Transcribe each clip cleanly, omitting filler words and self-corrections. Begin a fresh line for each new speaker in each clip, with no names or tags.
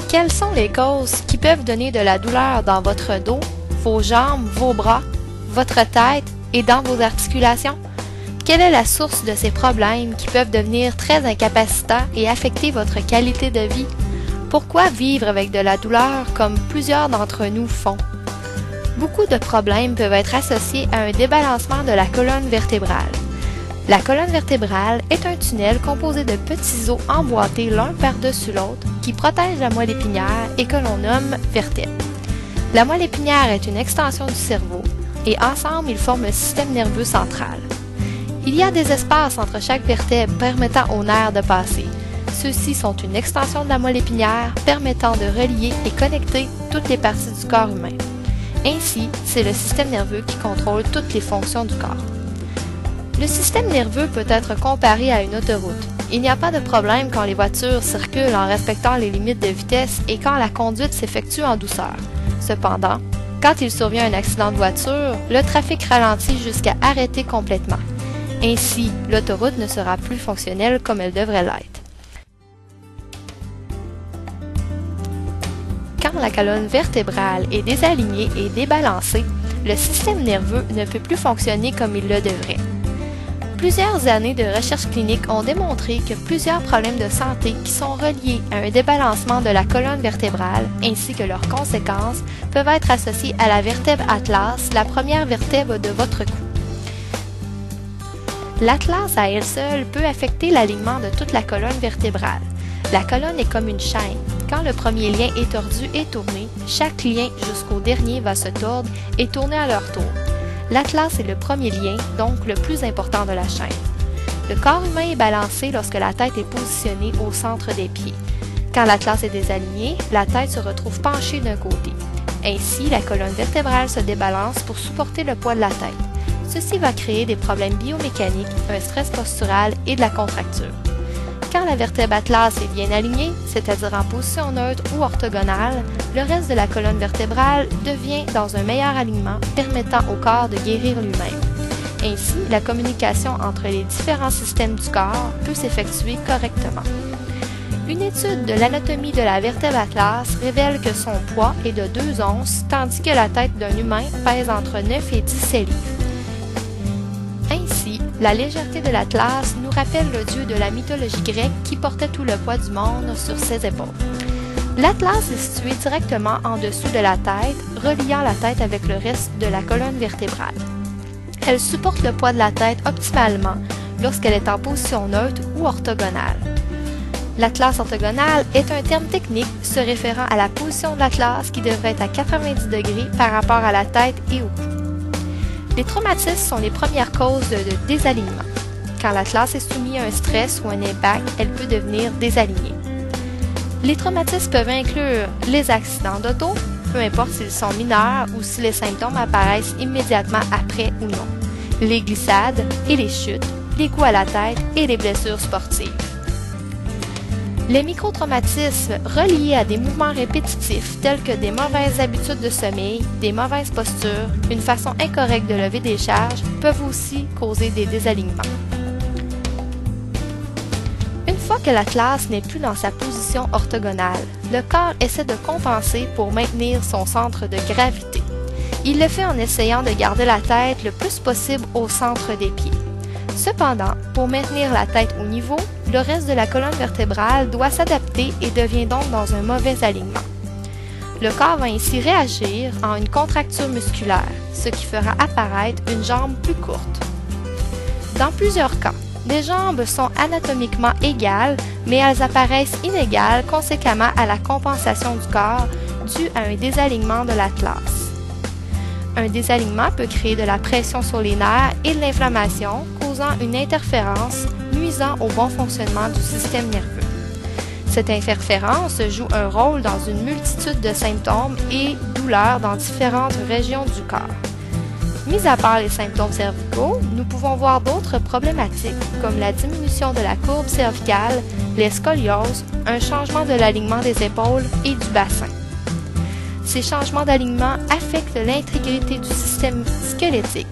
Quelles sont les causes qui peuvent donner de la douleur dans votre dos, vos jambes, vos bras, votre tête et dans vos articulations? Quelle est la source de ces problèmes qui peuvent devenir très incapacitants et affecter votre qualité de vie? Pourquoi vivre avec de la douleur comme plusieurs d'entre nous font? Beaucoup de problèmes peuvent être associés à un débalancement de la colonne vertébrale. La colonne vertébrale est un tunnel composé de petits os emboîtés l'un par-dessus l'autre qui protègent la moelle épinière et que l'on nomme vertèbre. La moelle épinière est une extension du cerveau et ensemble ils forment le système nerveux central. Il y a des espaces entre chaque vertèbre permettant aux nerfs de passer. Ceux-ci sont une extension de la moelle épinière permettant de relier et connecter toutes les parties du corps humain. Ainsi, c'est le système nerveux qui contrôle toutes les fonctions du corps. Le système nerveux peut être comparé à une autoroute. Il n'y a pas de problème quand les voitures circulent en respectant les limites de vitesse et quand la conduite s'effectue en douceur. Cependant, quand il survient un accident de voiture, le trafic ralentit jusqu'à arrêter complètement. Ainsi, l'autoroute ne sera plus fonctionnelle comme elle devrait l'être. Quand la colonne vertébrale est désalignée et débalancée, le système nerveux ne peut plus fonctionner comme il le devrait. Plusieurs années de recherche clinique ont démontré que plusieurs problèmes de santé qui sont reliés à un débalancement de la colonne vertébrale ainsi que leurs conséquences peuvent être associés à la vertèbre atlas, la première vertèbre de votre cou. L'atlas à elle seule peut affecter l'alignement de toute la colonne vertébrale. La colonne est comme une chaîne. Quand le premier lien est tordu et tourné, chaque lien jusqu'au dernier va se tordre et tourner à leur tour. L'atlas est le premier lien, donc le plus important de la chaîne. Le corps humain est balancé lorsque la tête est positionnée au centre des pieds. Quand l'atlas est désaligné, la tête se retrouve penchée d'un côté. Ainsi, la colonne vertébrale se débalance pour supporter le poids de la tête. Ceci va créer des problèmes biomécaniques, un stress postural et de la contracture. Quand la vertèbre atlas est bien alignée, c'est-à-dire en position neutre ou orthogonale, le reste de la colonne vertébrale devient dans un meilleur alignement, permettant au corps de guérir lui-même. Ainsi, la communication entre les différents systèmes du corps peut s'effectuer correctement. Une étude de l'anatomie de la vertèbre atlas révèle que son poids est de 2 onces, tandis que la tête d'un humain pèse entre 9 et 17 livres. Ainsi, la légèreté de l'Atlas nous rappelle le dieu de la mythologie grecque qui portait tout le poids du monde sur ses épaules. L'Atlas est situé directement en dessous de la tête, reliant la tête avec le reste de la colonne vertébrale. Elle supporte le poids de la tête optimalement lorsqu'elle est en position neutre ou orthogonale. L'Atlas orthogonal est un terme technique se référant à la position de l'Atlas qui devrait être à 90 degrés par rapport à la tête et au cou. Les traumatismes sont les premières causes de désalignement. Quand l'atlas est soumis à un stress ou un impact, elle peut devenir désalignée. Les traumatismes peuvent inclure les accidents d'auto, peu importe s'ils sont mineurs ou si les symptômes apparaissent immédiatement après ou non, les glissades et les chutes, les coups à la tête et les blessures sportives. Les microtraumatismes reliés à des mouvements répétitifs tels que des mauvaises habitudes de sommeil, des mauvaises postures, une façon incorrecte de lever des charges peuvent aussi causer des désalignements. Une fois que l'atlas n'est plus dans sa position orthogonale, le corps essaie de compenser pour maintenir son centre de gravité. Il le fait en essayant de garder la tête le plus possible au centre des pieds. Cependant, pour maintenir la tête au niveau, le reste de la colonne vertébrale doit s'adapter et devient donc dans un mauvais alignement. Le corps va ainsi réagir en une contracture musculaire, ce qui fera apparaître une jambe plus courte. Dans plusieurs cas, les jambes sont anatomiquement égales, mais elles apparaissent inégales conséquemment à la compensation du corps due à un désalignement de l'atlas. Un désalignement peut créer de la pression sur les nerfs et de l'inflammation, causant une interférence nuisant au bon fonctionnement du système nerveux. Cette interférence joue un rôle dans une multitude de symptômes et douleurs dans différentes régions du corps. Mis à part les symptômes cervicaux, nous pouvons voir d'autres problématiques comme la diminution de la courbe cervicale, les scolioses, un changement de l'alignement des épaules et du bassin. Ces changements d'alignement affectent l'intégrité du système squelettique.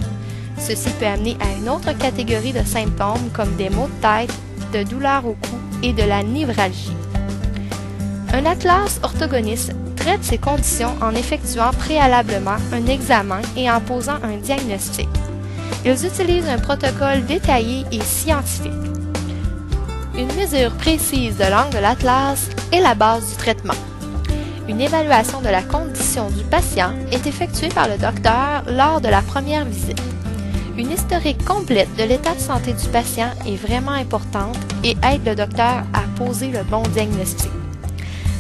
Ceci peut amener à une autre catégorie de symptômes comme des maux de tête, de douleurs au cou et de la névralgie. Un atlas orthogoniste traite ces conditions en effectuant préalablement un examen et en posant un diagnostic. Ils utilisent un protocole détaillé et scientifique. Une mesure précise de l'angle de l'atlas est la base du traitement. Une évaluation de la condition du patient est effectuée par le docteur lors de la première visite. Une historique complète de l'état de santé du patient est vraiment importante et aide le docteur à poser le bon diagnostic.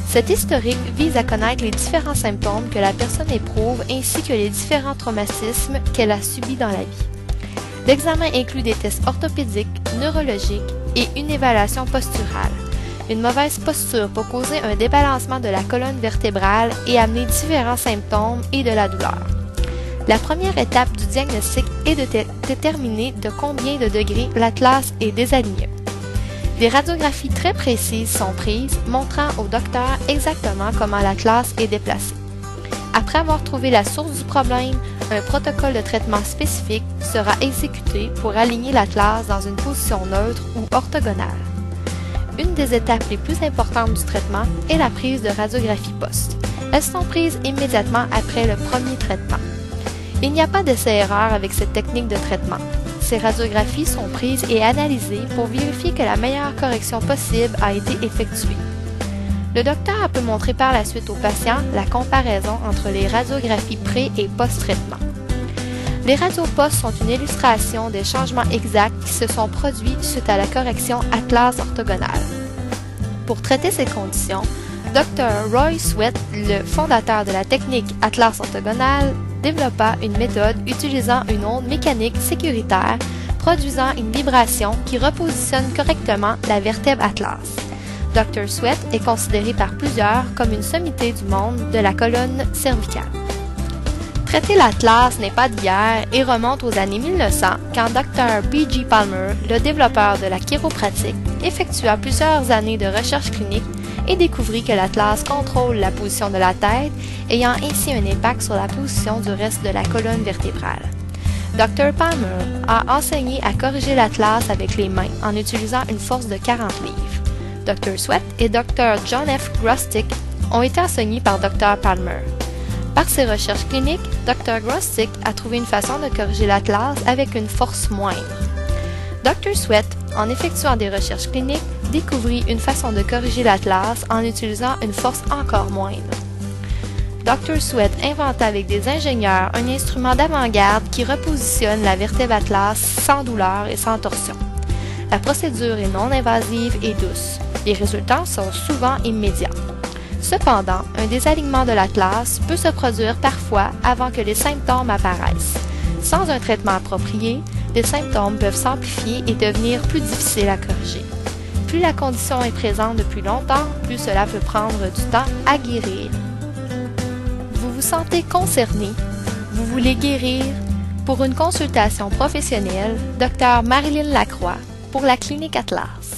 Cette historique vise à connaître les différents symptômes que la personne éprouve ainsi que les différents traumatismes qu'elle a subis dans la vie. L'examen inclut des tests orthopédiques, neurologiques et une évaluation posturale. Une mauvaise posture peut causer un débalancement de la colonne vertébrale et amener différents symptômes et de la douleur. La première étape du diagnostic est de déterminer de combien de degrés l'atlas est désaligné. Des radiographies très précises sont prises, montrant au docteur exactement comment l'atlas est déplacé. Après avoir trouvé la source du problème, un protocole de traitement spécifique sera exécuté pour aligner l'atlas dans une position neutre ou orthogonale. Une des étapes les plus importantes du traitement est la prise de radiographie post. Elles sont prises immédiatement après le premier traitement. Il n'y a pas d'essai-erreur avec cette technique de traitement. Ces radiographies sont prises et analysées pour vérifier que la meilleure correction possible a été effectuée. Le docteur peut montrer par la suite au patient la comparaison entre les radiographies pré- et post-traitement. Les radios post sont une illustration des changements exacts qui se sont produits suite à la correction atlas orthogonale. Pour traiter ces conditions, Dr. Roy Sweat, le fondateur de la technique atlas orthogonale, développa une méthode utilisant une onde mécanique sécuritaire produisant une vibration qui repositionne correctement la vertèbre atlas. Dr. Sweat est considéré par plusieurs comme une sommité du monde de la colonne cervicale. Traiter l'atlas n'est pas d'hier et remonte aux années 1900 quand Dr. B.G. Palmer, le développeur de la chiropratique, effectua plusieurs années de recherche clinique et découvrit que l'atlas contrôle la position de la tête, ayant ainsi un impact sur la position du reste de la colonne vertébrale. Dr. Palmer a enseigné à corriger l'atlas avec les mains en utilisant une force de 40 livres. Dr. Sweat et Dr. John F. Grostic ont été enseignés par Dr. Palmer. Par ses recherches cliniques, Dr. Grostic a trouvé une façon de corriger l'atlas avec une force moindre. Dr. Sweat, en effectuant des recherches cliniques, découvrit une façon de corriger l'atlas en utilisant une force encore moindre. Dr. Sweat inventa avec des ingénieurs un instrument d'avant-garde qui repositionne la vertèbre atlas sans douleur et sans torsion. La procédure est non invasive et douce. Les résultats sont souvent immédiats. Cependant, un désalignement de l'atlas peut se produire parfois avant que les symptômes apparaissent. Sans un traitement approprié, les symptômes peuvent s'amplifier et devenir plus difficiles à corriger. Plus la condition est présente depuis longtemps, plus cela peut prendre du temps à guérir. Vous vous sentez concerné, vous voulez guérir? Pour une consultation professionnelle, Dr. Marilyn Lacroix pour la Clinique Atlas.